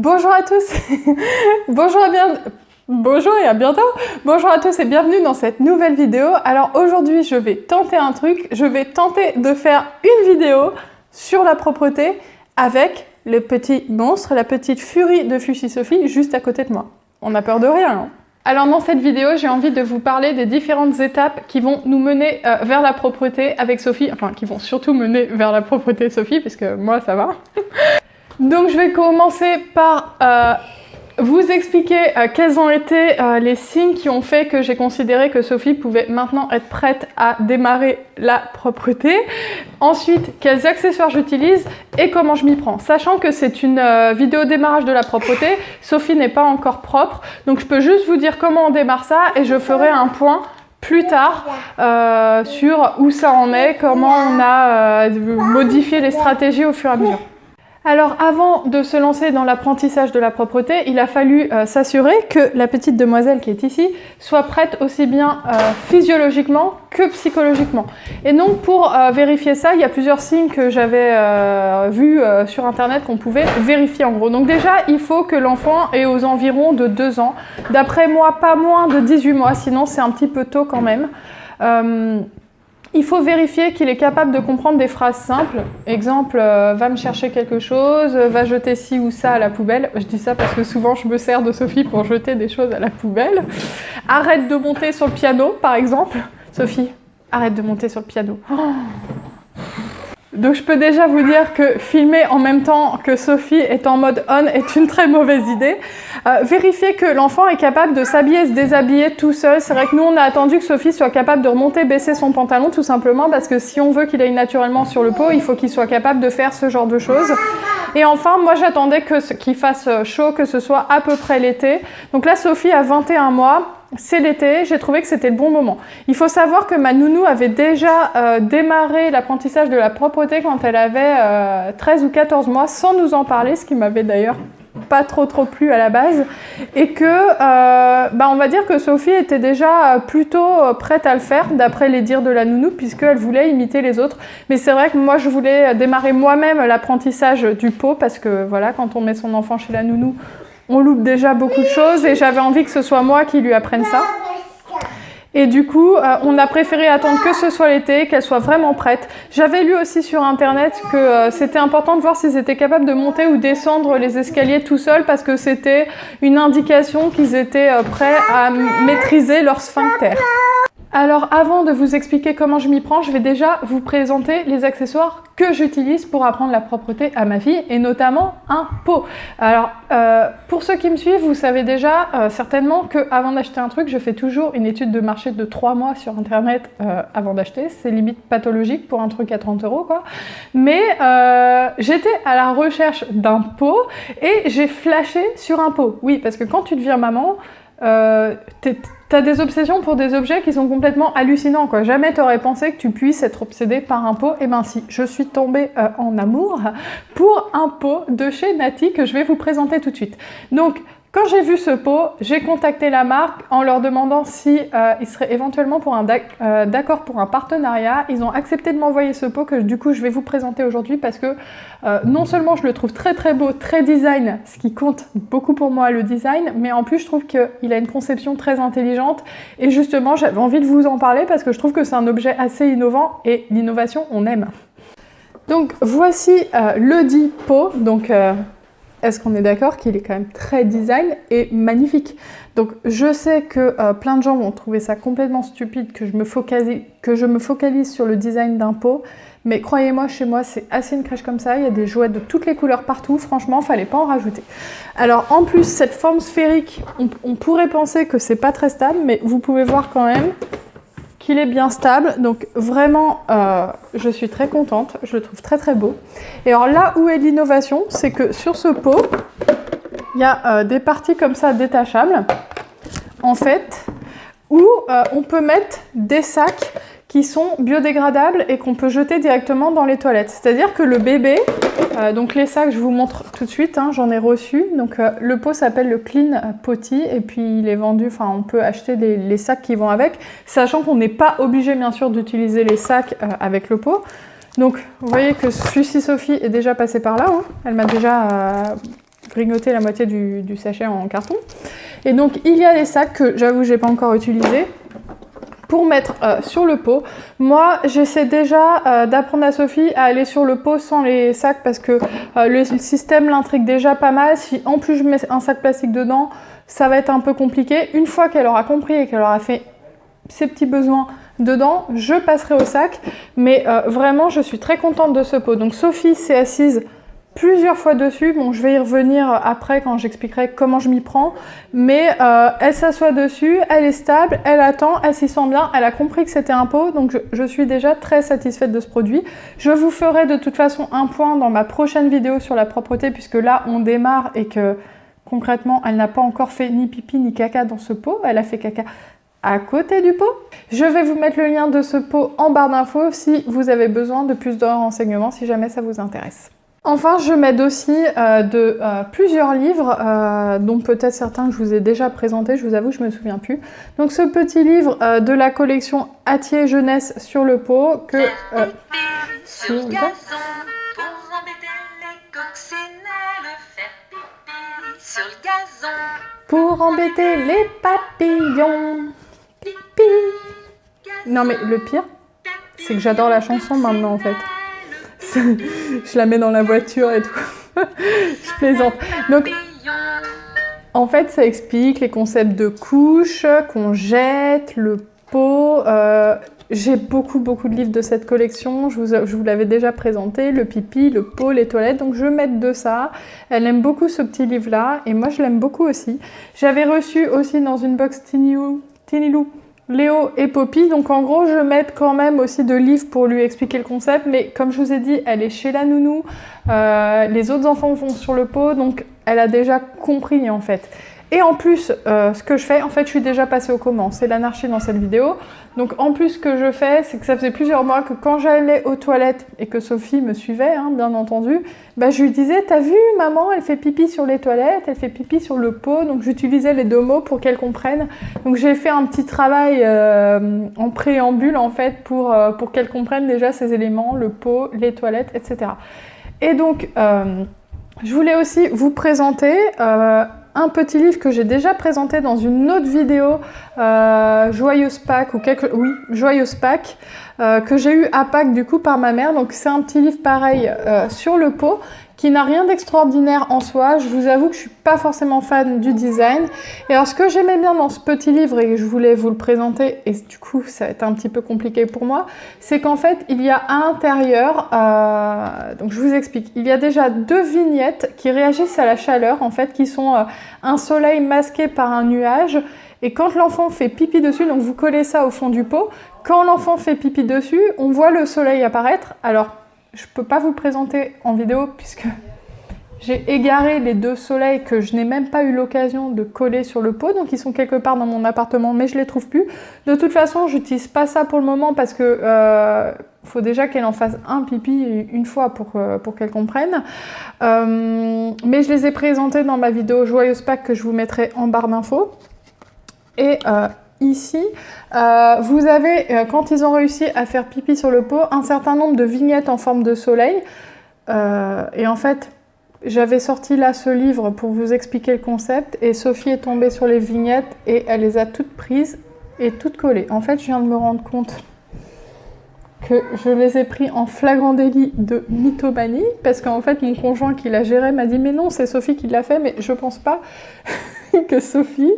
Bonjour à tous. Bonjour et à bientôt. Bonjour à tous et bienvenue dans cette nouvelle vidéo. Alors aujourd'hui, je vais tenter un truc. Je vais tenter de faire une vidéo sur la propreté avec le petit monstre, la petite furie de Fuchsie Sophie juste à côté de moi. On n'a peur de rien, hein. Alors dans cette vidéo, j'ai envie de vous parler des différentes étapes qui vont nous mener vers la propreté avec Sophie, enfin qui vont surtout mener vers la propreté Sophie, parce que moi ça va. Donc je vais commencer par vous expliquer quels ont été les signes qui ont fait que j'ai considéré que Sophie pouvait maintenant être prête à démarrer la propreté. Ensuite, quels accessoires j'utilise et comment je m'y prends. Sachant que c'est une vidéo démarrage de la propreté, Sophie n'est pas encore propre, donc je peux juste vous dire comment on démarre ça et je ferai un point plus tard sur où ça en est, comment on a modifié les stratégies au fur et à mesure. Alors avant de se lancer dans l'apprentissage de la propreté, il a fallu s'assurer que la petite demoiselle qui est ici soit prête aussi bien physiologiquement que psychologiquement. Et donc pour vérifier ça, il y a plusieurs signes que j'avais vus sur internet qu'on pouvait vérifier en gros. Donc déjà, il faut que l'enfant ait aux environs de 2 ans. D'après moi, pas moins de 18 mois, sinon c'est un petit peu tôt quand même. Il faut vérifier qu'il est capable de comprendre des phrases simples. Exemple, va me chercher quelque chose, va jeter ci ou ça à la poubelle. Je dis ça parce que souvent je me sers de Sophie pour jeter des choses à la poubelle. Arrête de monter sur le piano, par exemple. Sophie, arrête de monter sur le piano. Oh. Donc je peux déjà vous dire que filmer en même temps que Sophie est en mode on est une très mauvaise idée. Vérifier que l'enfant est capable de s'habiller et se déshabiller tout seul. C'est vrai que nous on a attendu que Sophie soit capable de remonter, baisser son pantalon tout simplement parce que si on veut qu'il aille naturellement sur le pot, il faut qu'il soit capable de faire ce genre de choses. Et enfin, moi j'attendais qu'il fasse chaud, que ce soit à peu près l'été. Donc là Sophie a 21 mois. C'est l'été, j'ai trouvé que c'était le bon moment. Il faut savoir que ma nounou avait déjà démarré l'apprentissage de la propreté quand elle avait 13 ou 14 mois, sans nous en parler, ce qui m'avait d'ailleurs pas trop plu à la base. Et que, on va dire que Sophie était déjà plutôt prête à le faire, d'après les dires de la nounou, puisqu'elle voulait imiter les autres. Mais c'est vrai que moi, je voulais démarrer moi-même l'apprentissage du pot, parce que voilà, quand on met son enfant chez la nounou, on loupe déjà beaucoup de choses et j'avais envie que ce soit moi qui lui apprenne ça. Et du coup, on a préféré attendre que ce soit l'été, qu'elle soit vraiment prête. J'avais lu aussi sur internet que c'était important de voir s'ils étaient capables de monter ou descendre les escaliers tout seuls parce que c'était une indication qu'ils étaient prêts à maîtriser leur sphincter. Alors avant de vous expliquer comment je m'y prends, je vais déjà vous présenter les accessoires que j'utilise pour apprendre la propreté à ma fille et notamment un pot. Alors pour ceux qui me suivent, vous savez déjà certainement qu'avant d'acheter un truc, je fais toujours une étude de marché de 3 mois sur internet avant d'acheter. C'est limite pathologique pour un truc à 30 € quoi. Mais j'étais à la recherche d'un pot et j'ai flashé sur un pot. Oui, parce que quand tu deviens maman, t'as des obsessions pour des objets qui sont complètement hallucinants, quoi. Jamais t'aurais pensé que tu puisses être obsédé par un pot. Et ben si, je suis tombée en amour pour un pot de chez Nati que je vais vous présenter tout de suite. Donc, quand j'ai vu ce pot, j'ai contacté la marque en leur demandant si ils seraient éventuellement d'accord pour un partenariat. Ils ont accepté de m'envoyer ce pot que du coup je vais vous présenter aujourd'hui parce que non seulement je le trouve très beau, très design, ce qui compte beaucoup pour moi le design, mais en plus je trouve qu'il a une conception très intelligente et justement j'avais envie de vous en parler parce que je trouve que c'est un objet assez innovant et l'innovation on aime. Donc voici le dit pot, donc est-ce qu'on est d'accord qu'il est quand même très design et magnifique? Donc je sais que plein de gens vont trouver ça complètement stupide que je me focalise sur le design d'un pot, mais croyez-moi, chez moi c'est assez une crèche comme ça, il y a des jouets de toutes les couleurs partout, franchement fallait pas en rajouter. Alors en plus cette forme sphérique, on pourrait penser que c'est pas très stable, mais vous pouvez voir quand même qu'il est bien stable, donc vraiment je suis très contente, je le trouve très beau. Et alors là où est l'innovation, c'est que sur ce pot, il y a des parties comme ça détachables, en fait, où on peut mettre des sacs qui sont biodégradables et qu'on peut jeter directement dans les toilettes. C'est-à-dire que le bébé, donc les sacs, je vous montre tout de suite, hein, j'en ai reçu. Donc le pot s'appelle le Clean Potty et puis il est vendu, enfin on peut acheter les sacs qui vont avec, sachant qu'on n'est pas obligé bien sûr d'utiliser les sacs avec le pot. Donc vous voyez que Fuchsie Sophie est déjà passée par là, hein. Elle m'a déjà grignoté la moitié du sachet en carton. Et donc il y a les sacs que j'avoue j'ai pas encore utilisés pour mettre sur le pot. Moi, j'essaie déjà d'apprendre à Sophie à aller sur le pot sans les sacs parce que le système l'intrigue déjà pas mal. Si en plus je mets un sac plastique dedans, ça va être un peu compliqué. Une fois qu'elle aura compris et qu'elle aura fait ses petits besoins dedans, je passerai au sac. Mais vraiment, je suis très contente de ce pot. Donc Sophie s'est assise plusieurs fois dessus. Bon, je vais y revenir après quand j'expliquerai comment je m'y prends. Mais elle s'assoit dessus, elle est stable, elle attend, elle s'y sent bien, elle a compris que c'était un pot. Donc je suis déjà très satisfaite de ce produit. Je vous ferai de toute façon un point dans ma prochaine vidéo sur la propreté puisque là on démarre et que concrètement elle n'a pas encore fait ni pipi ni caca dans ce pot. Elle a fait caca à côté du pot. Je vais vous mettre le lien de ce pot en barre d'infos si vous avez besoin de plus de renseignements si jamais ça vous intéresse. Enfin, je m'aide aussi de plusieurs livres, dont peut-être certains que je vous ai déjà présentés, je vous avoue, je me souviens plus. Donc ce petit livre de la collection Hatier Jeunesse sur le pot, que... sur le gazon, pour embêter les coccinelles, faire pipi sur le gazon. Pour embêter les papillons, pipi. Non mais le pire, c'est que j'adore la chanson maintenant en fait. Je la mets dans la voiture et tout. Je plaisante. Donc, en fait, ça explique les concepts de couches, qu'on jette, le pot. J'ai beaucoup de livres de cette collection. Je vous l'avais déjà présenté. Le pipi, le pot, les toilettes. Donc, je vais mettre de ça. Elle aime beaucoup ce petit livre-là. Et moi, je l'aime beaucoup aussi. J'avais reçu aussi dans une box Tiny Lou Léo et Poppy, donc en gros je vais mettre quand même aussi de livres pour lui expliquer le concept, mais comme je vous ai dit, elle est chez la nounou, les autres enfants vont sur le pot, donc elle a déjà compris en fait. Et en plus, ce que je fais, en fait je suis déjà passée au comment, c'est l'anarchie dans cette vidéo, donc en plus ce que je fais, c'est que ça faisait plusieurs mois que quand j'allais aux toilettes et que Sophie me suivait, hein, bien entendu, bah, je lui disais, t'as vu maman, elle fait pipi sur les toilettes, elle fait pipi sur le pot, donc j'utilisais les deux mots pour qu'elle comprenne. Donc j'ai fait un petit travail en préambule en fait pour qu'elle comprenne déjà ces éléments, le pot, les toilettes, etc. Et donc, je voulais aussi vous présenter un petit livre que j'ai déjà présenté dans une autre vidéo, Joyeuse Pâques, Joyeuse Pâques, que j'ai eu à Pâques du coup par ma mère. Donc c'est un petit livre pareil sur le pot, qui n'a rien d'extraordinaire en soi. Je vous avoue que je suis pas forcément fan du design. Et alors ce que j'aimais bien dans ce petit livre, et que je voulais vous le présenter, et du coup ça va être un petit peu compliqué pour moi, c'est qu'en fait il y a à l'intérieur, donc je vous explique, il y a déjà 2 vignettes qui réagissent à la chaleur, en fait, qui sont un soleil masqué par un nuage. Et quand l'enfant fait pipi dessus, donc vous collez ça au fond du pot, quand l'enfant fait pipi dessus, on voit le soleil apparaître. Alors, je ne peux pas vous le présenter en vidéo puisque j'ai égaré les 2 soleils que je n'ai même pas eu l'occasion de coller sur le pot. Donc, ils sont quelque part dans mon appartement, mais je ne les trouve plus. De toute façon, je n'utilise pas ça pour le moment parce que faut déjà qu'elle en fasse un pipi une fois pour qu'elle comprenne. Mais je les ai présentés dans ma vidéo Joyeuse Pâques que je vous mettrai en barre d'infos. Et ici, vous avez, quand ils ont réussi à faire pipi sur le pot, un certain nombre de vignettes en forme de soleil. Et en fait, j'avais sorti là ce livre pour vous expliquer le concept. Et Sophie est tombée sur les vignettes et elle les a toutes prises et toutes collées. En fait, je viens de me rendre compte que je les ai pris en flagrant délit de mythomanie. Parce qu'en fait, mon conjoint qui l'a géré m'a dit « Mais non, c'est Sophie qui l'a fait, mais je pense pas. » que Sophie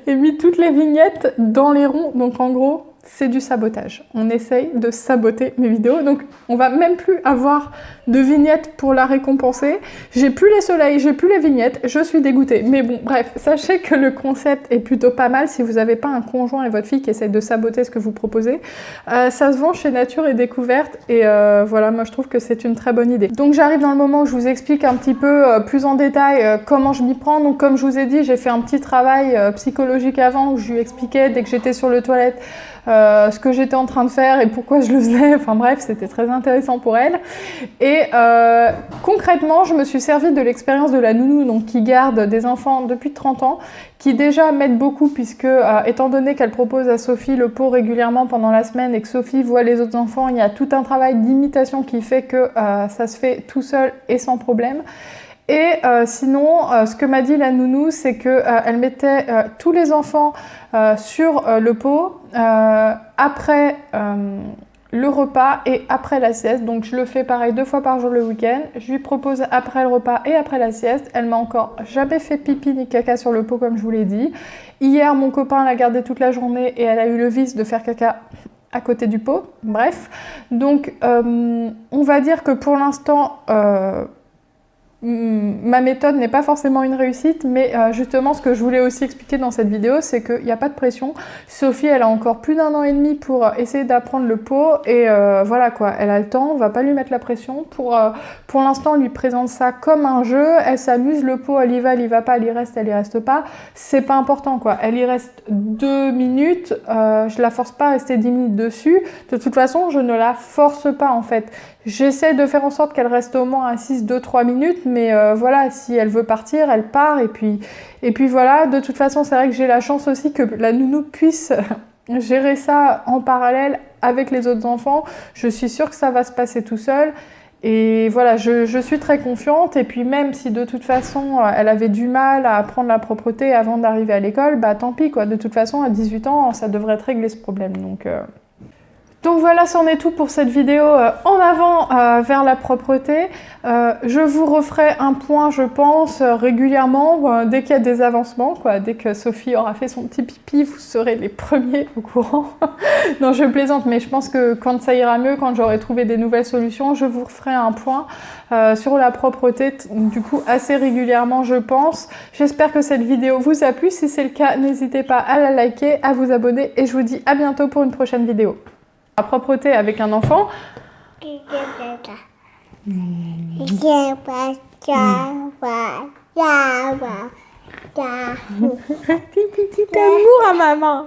ait mis toutes les vignettes dans les ronds. Donc en gros, c'est du sabotage. On essaye de saboter mes vidéos. Donc on va même plus avoir de vignettes pour la récompenser. J'ai plus les soleils, j'ai plus les vignettes. Je suis dégoûtée. Mais bon, bref, sachez que le concept est plutôt pas mal si vous n'avez pas un conjoint et votre fille qui essaie de saboter ce que vous proposez. Ça se vend chez Nature et Découverte. Et voilà, moi je trouve que c'est une très bonne idée. Donc j'arrive dans le moment où je vous explique un petit peu plus en détail comment je m'y prends. Donc comme je vous ai dit, j'ai fait un petit travail psychologique avant où je lui expliquais dès que j'étais sur le toilette ce que j'étais en train de faire et pourquoi je le faisais. Enfin bref, c'était très intéressant pour elle. Et concrètement, je me suis servi de l'expérience de la nounou, donc qui garde des enfants depuis 30 ans, qui déjà m'aide beaucoup puisque, étant donné qu'elle propose à Sophie le pot régulièrement pendant la semaine et que Sophie voit les autres enfants, il y a tout un travail d'imitation qui fait que ça se fait tout seul et sans problème. Et sinon, ce que m'a dit la nounou, c'est qu'elle mettait tous les enfants sur le pot après le repas et après la sieste. Donc je le fais pareil 2 fois par jour le week-end. Je lui propose après le repas et après la sieste. Elle m'a encore jamais fait pipi ni caca sur le pot comme je vous l'ai dit. Hier, mon copain l'a gardé toute la journée et elle a eu le vice de faire caca à côté du pot. Bref, donc on va dire que pour l'instant, ma méthode n'est pas forcément une réussite, mais justement ce que je voulais aussi expliquer dans cette vidéo, c'est qu'il n'y a pas de pression. Sophie, elle a encore plus d'1 an et demi pour essayer d'apprendre le pot et voilà quoi, elle a le temps, on va pas lui mettre la pression. Pour l'instant, on lui présente ça comme un jeu, elle s'amuse, le pot, elle y va pas, elle y reste pas. C'est pas important quoi, elle y reste 2 minutes, je la force pas à rester 10 minutes dessus. De toute façon, je ne la force pas en fait. J'essaie de faire en sorte qu'elle reste au moins assise 2-3 minutes, mais voilà, si elle veut partir, elle part, et puis voilà. De toute façon, c'est vrai que j'ai la chance aussi que la nounou puisse gérer ça en parallèle avec les autres enfants. Je suis sûre que ça va se passer tout seul, et voilà, je suis très confiante, et puis même si de toute façon, elle avait du mal à apprendre la propreté avant d'arriver à l'école, bah tant pis quoi, de toute façon, à 18 ans, ça devrait être réglé ce problème, Donc voilà, c'en est tout pour cette vidéo en avant vers la propreté. Je vous referai un point, je pense, régulièrement, dès qu'il y a des avancements, quoi. Dès que Sophie aura fait son petit pipi, vous serez les premiers au courant. Non, je plaisante, mais je pense que quand ça ira mieux, quand j'aurai trouvé des nouvelles solutions, je vous referai un point sur la propreté, du coup assez régulièrement, je pense. J'espère que cette vidéo vous a plu. Si c'est le cas, n'hésitez pas à la liker, à vous abonner, et je vous dis à bientôt pour une prochaine vidéo. La propreté avec un enfant. Petit amour à maman.